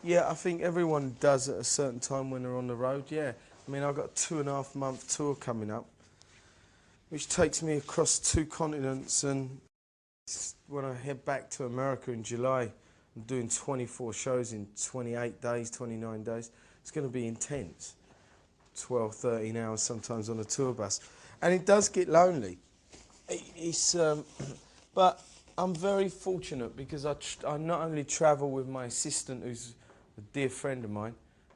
Yeah, I think everyone does at a certain time when they're on the road, yeah. I mean, I've got a 2.5 month tour coming up, which takes me across 2 continents, and when I head back to America in July, I'm doing 24 shows in 28 days, 29 days. It's going to be intense. 12, 13 hours sometimes on a tour bus. And it does get lonely. But I'm very fortunate because I not only travel with my assistant, who's a dear friend of mine,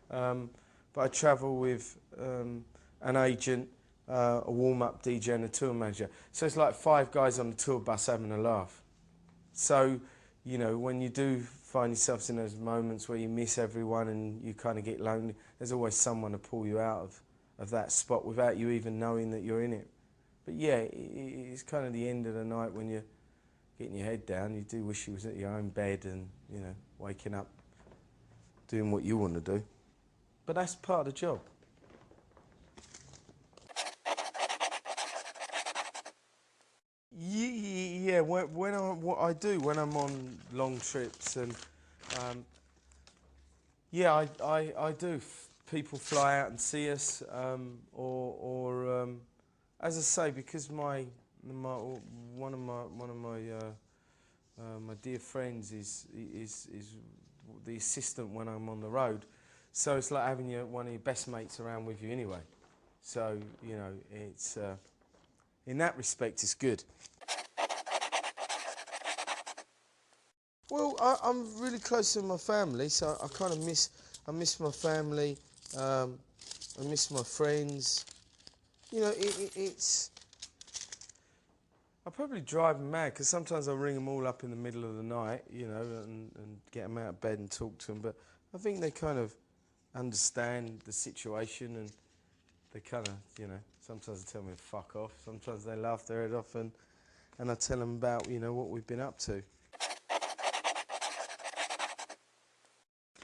but I travel with an agent, a warm-up DJ and a tour manager. So it's like 5 guys on the tour bus having a laugh. So, you know, when you do find yourselves in those moments where you miss everyone and you kind of get lonely, there's always someone to pull you out of that spot without you even knowing that you're in it. But yeah, it's kind of the end of the night when you're getting your head down. You do wish you was at your own bed and, you know, waking up, doing what you want to do. But that's part of the job. Yeah, what I do when I'm on long trips, and yeah, I do. People fly out and see us, or as I say, because one of my dear friends is the assistant when I'm on the road, so it's like having one of your best mates around with you anyway. So you know, it's in that respect, it's good. Well, I'm really close to my family, so I miss my family, I miss my friends. You know, it's. I probably drive them mad because sometimes I ring them all up in the middle of the night, you know, and get them out of bed and talk to them. But I think they kind of understand the situation, and they kind of, you know, sometimes they tell me to fuck off. Sometimes they laugh their head off, and I tell them about, you know, what we've been up to.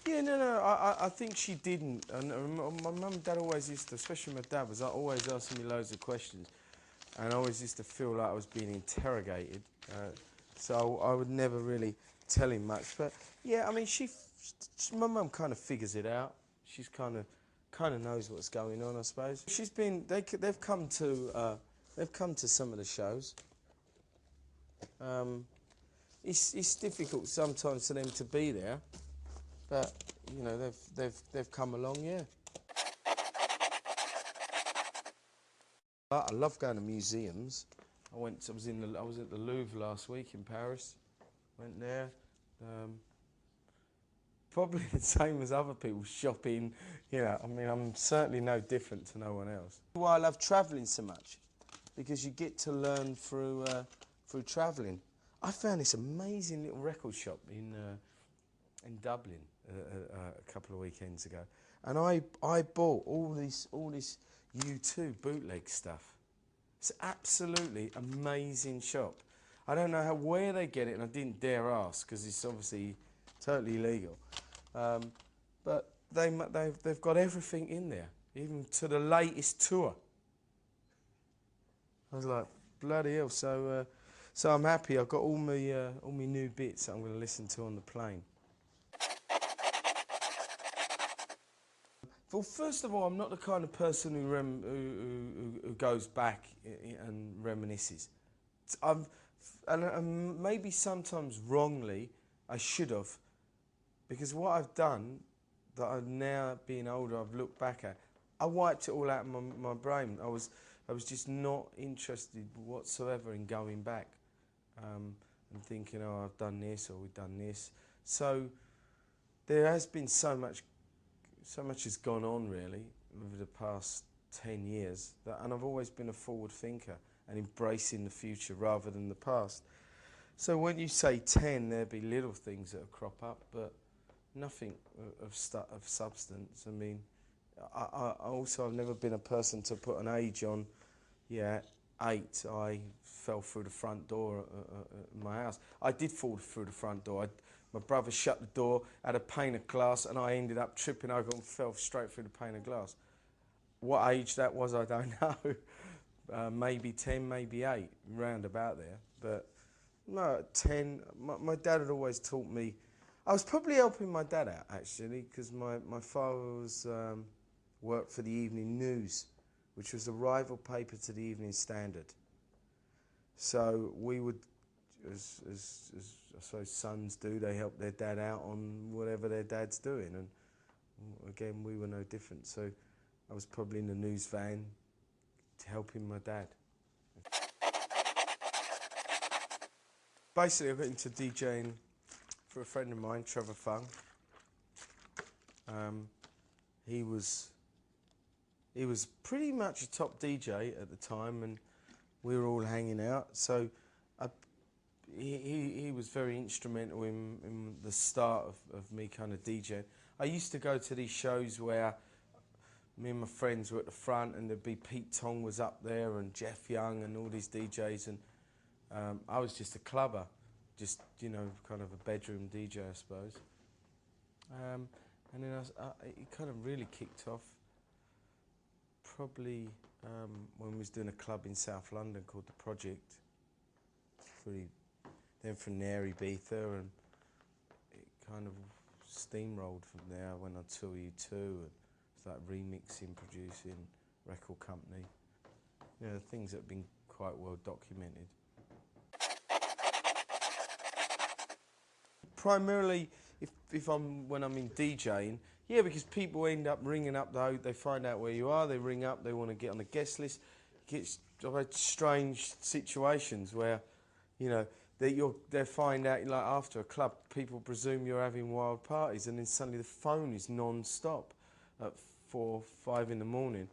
Yeah, no, I think she didn't. And my mum and dad always used to, especially my dad, was always asking me loads of questions. And I always used to feel like I was being interrogated. So I would never really tell him much. But yeah, I mean, my mum kind of figures it out. She's kind of knows what's going on, I suppose. They've come to some of the shows. It's difficult sometimes for them to be there. But you know, they've come along, yeah. I love going to museums. I was at the Louvre last week in Paris. Went there. Probably the same as other people shopping. You know, I mean, I'm certainly no different to no one else. Why I love travelling so much, because you get to learn through travelling. I found this amazing little record shop in Dublin a couple of weekends ago, and I bought all this U2 bootleg stuff. It's absolutely amazing shop. I don't know where they get it, and I didn't dare ask because it's obviously totally illegal. But they've got everything in there, even to the latest tour. I was like, bloody hell! So I'm happy. I've got all my new bits that I'm going to listen to on the plane. Well, first of all, I'm not the kind of person who goes back and reminisces. And maybe sometimes wrongly, I should have, because what I've done, that I've now being older, I've looked back at, I wiped it all out of my brain. I was just not interested whatsoever in going back and thinking, oh, I've done this or we've done this. So there has been so much has gone on really over the past 10 years, and I've always been a forward thinker and embracing the future rather than the past. So when you say 10, there'll be little things that'll crop up, but nothing of substance. I mean, I've never been a person to put an age on. Yeah, 8, I fell through the front door at my house. I did fall through the front door. My brother shut the door, had a pane of glass, and I ended up tripping over and fell straight through the pane of glass. What age that was, I don't know. Maybe 10, maybe 8, round about there. But no, at 10, my dad had always taught me, I was probably helping my dad out, actually, because my father was, worked for the Evening News, which was a rival paper to the Evening Standard. So we would, as I suppose sons do, they help their dad out on whatever their dad's doing. And again, we were no different. So I was probably in the news van helping my dad. Basically, I got into DJing for a friend of mine, Trevor Fung. He was pretty much a top DJ at the time, and we were all hanging out. So he was very instrumental in the start of me kind of DJing. I used to go to these shows where me and my friends were at the front, and there'd be Pete Tong was up there, and Jeff Young, and all these DJs, and I was just a clubber, just, you know, kind of a bedroom DJ, I suppose. And then it kind of really kicked off probably when we was doing a club in South London called The Project. Then from there, Ibiza, and it kind of steamrolled from there. I went on Tour U2, and started remixing, producing, record company. You know, things that have been quite well documented. Primarily, when I'm in DJing, yeah, because people end up ringing up, they find out where you are, they ring up, they want to get on the guest list. I've had strange situations where, you know, they find out, like, after a club, people presume you're having wild parties, and then suddenly the phone is non-stop at 4 or 5 in the morning.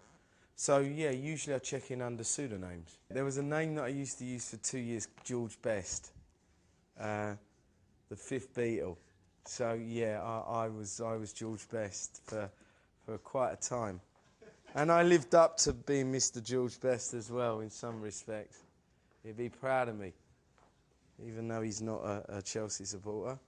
So yeah, usually I check in under pseudonyms. There was a name that I used to use for 2 years, George Best, the fifth Beatle. So yeah, I was George Best for quite a time, and I lived up to being Mr. George Best as well in some respects. He'd be proud of me, even though he's not a Chelsea supporter.